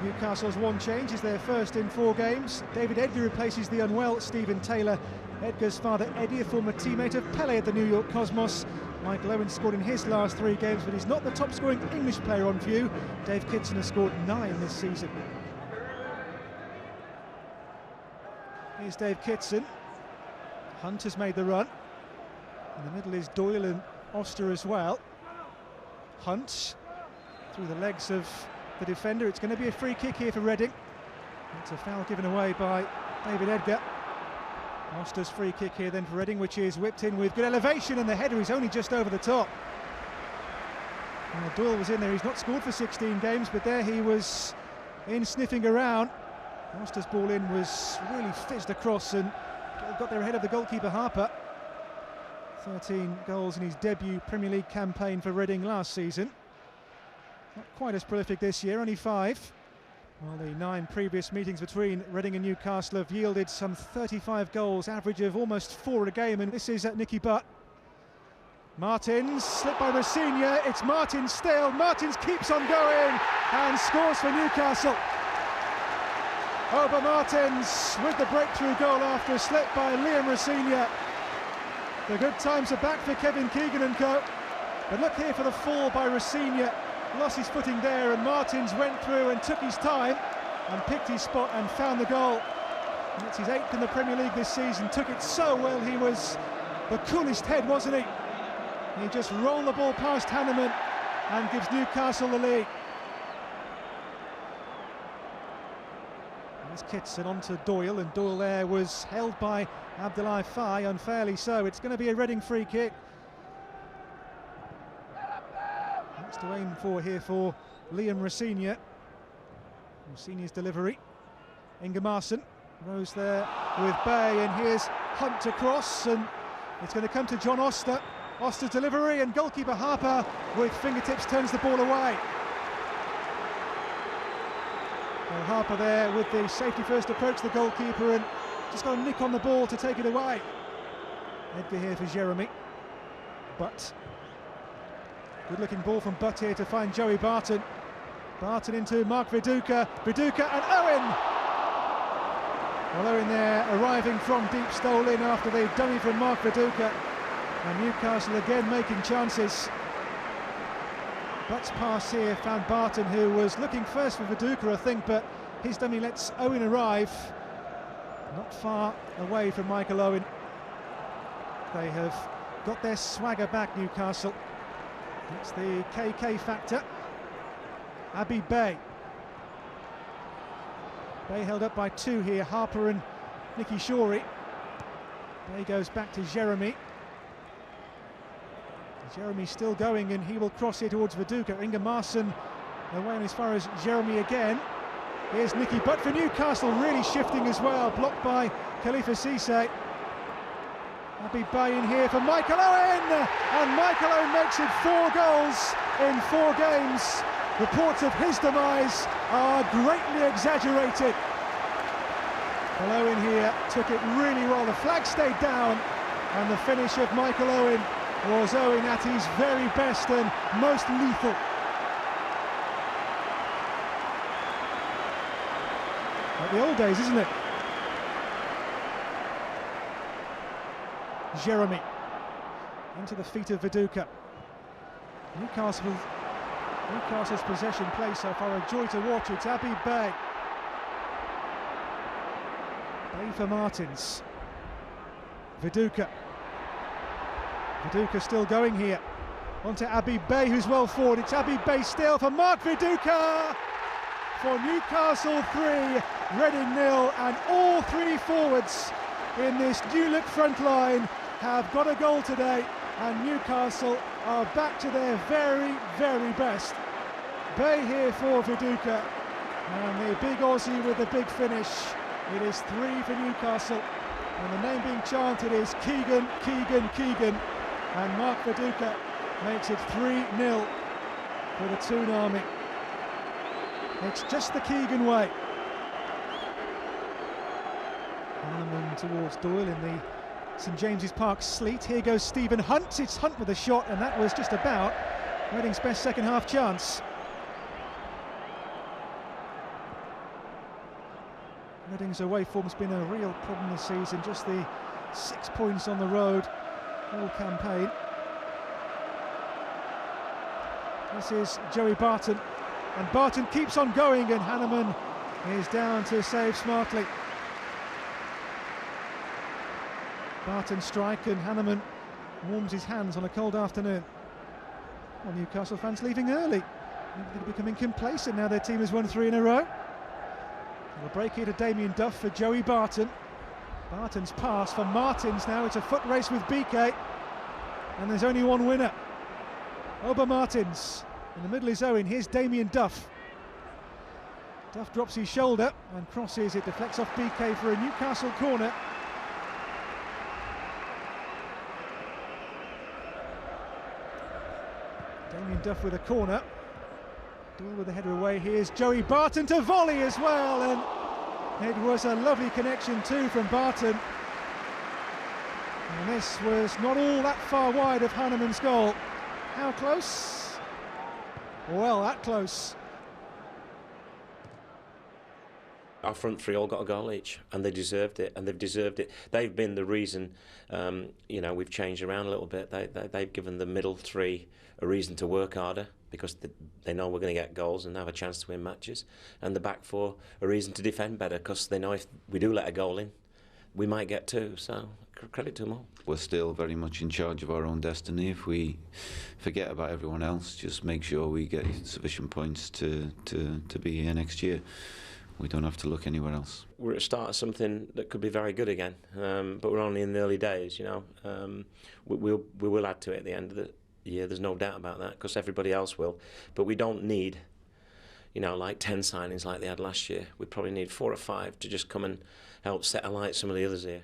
Newcastle's one change is their first in 4 games. David Edgar replaces the unwell Stephen Taylor. Edgar's father Eddie, a former teammate of Pele at the New York Cosmos. Michael Owen scored in his last 3 games, but he's not the top scoring English player on view. Dave Kitson has scored 9 this season. Here's Dave Kitson. Hunt has made the run. In the middle is Doyle and Oster as well. Hunt through the legs of the defender. It's going to be a free kick here for Reading. It's a foul given away by David Edgar. Oster's free kick here then for Reading, which is whipped in with good elevation, and the header is only just over the top. Doyle was in there. He's not scored for 16 games, but there he was in sniffing around. Oster's ball in was really fizzed across and got there ahead of the goalkeeper Harper. 13 goals in his debut Premier League campaign for Reading last season. Not quite as prolific this year, only 5. Well, the 9 previous meetings between Reading and Newcastle have yielded some 35 goals, average of almost 4 a game, and this is Nicky Butt. Martins, slipped by Rosenior, it's Martins still, Martins keeps on going and scores for Newcastle. Oba Martins with the breakthrough goal after a slip by Liam Rosenior. The good times are back for Kevin Keegan and co. But look here for the fall by Rosenior. Lost his footing there, and Martins went through and took his time and picked his spot and found the goal. And it's his 8th in the Premier League this season. Took it so well. He was the coolest head, wasn't he? He just rolled the ball past Hanneman and gives Newcastle the lead. There's Kitson on to Doyle, and Doyle there was held by Abdoulaye Faye, unfairly so. It's going to be a Reading free kick. That's to aim for here for Liam Rosenior. Rosenior's delivery. Ingemarson rose there with Bay, and here's Hunt across, and it's going to come to John Oster. Oster's delivery, and goalkeeper Harper with fingertips turns the ball away. Well, Harper there with the safety first approach to the goalkeeper and just got a nick on the ball to take it away. Edgar here for Jeremy. Butt. Good looking ball from Butt here to find Joey Barton. Barton into Mark Viduka. Viduka and Owen! Well, Owen there arriving from deep, stole in after the dummy from Mark Viduka. And Newcastle again making chances. Butt's pass here found Barton, who was looking first for Viduka, I think, but his dummy lets Owen arrive. Not far away from Michael Owen. They have got their swagger back, Newcastle. It's the KK factor. Abi Bay. Bay held up by 2 here, Harper and Nicky Shorey. Bay goes back to Jeremy. Jeremy still going, and he will cross here towards Viduka. Ingemarson away as far as Jeremy again. Here's Nicky Butt for Newcastle, really shifting as well, blocked by Khalifa Cisse. Abi Bay in here for Michael Owen, and Michael Owen makes it 4 goals in 4 games. Reports of his demise are greatly exaggerated. Well, Owen here took it really well. The flag stayed down, and the finish of Michael Owen was Owen at his very best and most lethal. Like the old days, isn't it? Jeremy into the feet of Viduka. Newcastle's possession play so far, a joy to watch. It's Abi Bay. Bay for Martins. Viduka. Viduka still going here. Onto Abi Bay, who's well forward. It's Abi Bay still for Mark Viduka. For Newcastle 3, Reading 0, and all 3 forwards in this new look front line have got a goal today, and Newcastle are back to their very, very best. Bay here for Viduka, and the big Aussie with the big finish. It is 3 for Newcastle, and the name being chanted is Keegan, Keegan, Keegan, and Mark Viduka makes it 3-0 for the Toon Army. It's just the Keegan way. Hanneman towards Doyle in the St James's Park sleet. Here goes Stephen Hunt. It's Hunt with a shot, and that was just about Reading's best second half chance. Reading's away form's been a real problem this season, just the 6 points on the road all campaign. This is Joey Barton, and Barton keeps on going, and Hanneman is down to save smartly. Barton strike, and Hanneman warms his hands on a cold afternoon. Well, Newcastle fans leaving early. They're becoming complacent now their team has won 3 in a row. A break here to Damien Duff for Joey Barton. Barton's pass for Martins now. It's a foot race with BK, and there's only one winner. Ober Martins. In the middle is Owen. Here's Damien Duff. Duff drops his shoulder and crosses. It deflects off BK for a Newcastle corner. Damien Duff with a corner. Doyle with the header away. Here's Joey Barton to volley as well, and it was a lovely connection too from Barton. And this was not all that far wide of Hanneman's goal. How close? Well, that close. Our front three all got a goal each, and they deserved it, and they've deserved it. They've been the reason, you know, we've changed around a little bit. They've given the middle three a reason to work harder, because they know we're going to get goals and have a chance to win matches. And the back four a reason to defend better, because they know if we do let a goal in, we might get 2. So credit to them all. We're still very much in charge of our own destiny. If we forget about everyone else, just make sure we get sufficient points to be here next year. We don't have to look anywhere else. We're at the start of something that could be very good again, but we're only in the early days, you know. We will add to it at the end of the year, there's no doubt about that, because everybody else will. But we don't need, you know, like 10 signings like they had last year. We probably need 4 or 5 to just come and help set alight some of the others here.